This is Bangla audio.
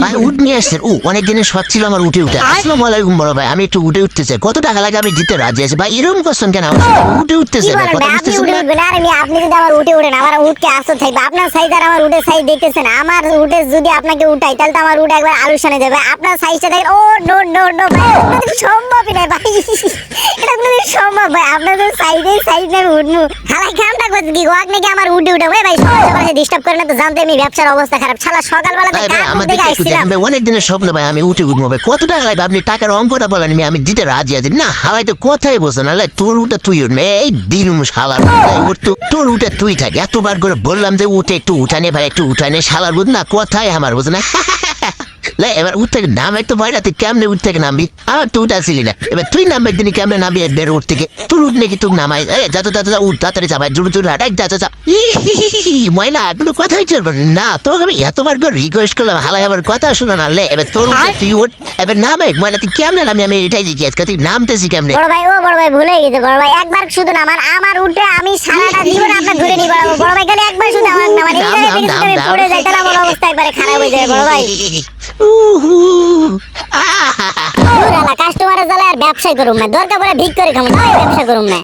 ভাই উঠ নিয়ে আসছেন অনেক দিনের শখ ছিল আমার উঠে উঠে। আসসালামু আলাইকুম বড় ভাই, আমি একটু উঠে উঠতে চাই, কত টাকা লাগে আমি দিতে রাজি আছি ভাই। এরকম করছেন কেন? উঠে উঠতে কি চাই ভাই, বলেন কথা ভাই, আপনি বুঝতেছেন উঠে না? উঠবেন? আরে মিয়া, আপনি যদি আমার উঠে উঠেন, আমার উঠকে আসতে থাকবে। আপনার সাইজ আর আমার উঠে সাইজ দেখতেছেন, আমার উঠে যদি আপনাকে উঠাই তাহলে তো আমার উঠে একবার আলু সানে যাবে। আপনার সাইজটা দেখেন, ও নো নো নো ভাই, এটা তো সম্ভবই নয় ভাই, এটা কোনো সম্ভব ভাই, আপনাদের সাইজে সাইজ আমি উঠবো। খালাই কামটা করছে কি গো, নাকি আমার উঠে উঠে ভাই ভাই সকাল সকাল ডিস্টার্ব করে না তো, জানতে আমি ব্যবসার অবস্থা খারাপ। শালা সকালবেলা ভাই ভাই কাজ আমার দেখে দিকে একটু আসছিলাম। দেখেন ভাই, অনেক দিনের স্বপ্ন ভাই, আমি উঠে উঠবো ভাই। কত টাকা লাগবে আপনি টাকার অঙ্কটা বলেন, আমি দিতে রাজি আছি না। হালাই তো কথাই বলছে না, তোর উঠে তুই উঠবে এই দিন শালার তোর উঠে তুই থাক। এতবার করে বললাম যে উঠে একটু উঠানে ভাই, একটু উঠানে, শালার বুঝ না কথাই আমার বুঝ না। এবার উঠ থেকে নাম একটু ভয় না, তুই কেমনে উঠ থেকে নামবি? আমার তো উঠাছিলি না, এবার তুই নামবে একদিন কেমনে নামবি বের উঠ থেকে? তোর উঠ নাকি তুই নামাই? যাতো উঠ তাড়াতাড়ি যাবাই, জোর জোর হাঁটাই যা ময়না কোনো কথাই চলবে না। তোকে আমি এতবার করে রিকোয়েস্ট করলাম, হালাই আমার কথা শোনা না। এবার তোর উঠে তুই উঠ, এবার নামে ময়না তুই কেমনে নামি? আমি এটাই জিজ্ঞেস আজকে তুই নামতেছি কেমনে? বড় ভাই, ও বড় ভাই ভুলে গেছে বড় ভাই, একবার শুধু না আমার উঠে আমি সারাটা জীবন আপনার ধরে নিব বড় ভাই, খালি একবার শুধু আমার না, মানে এই জায়গায় থেকে যদি আমি পড়ে যাই তাহলে আমার অবস্থা একবারে খারাপ হয়ে যায় বড় ভাই। কাস্টমারের জ্বালায় আর ব্যবসা করুম না, দরকার পড়ে ভিক করে খাবো, ব্যবসা করুম না।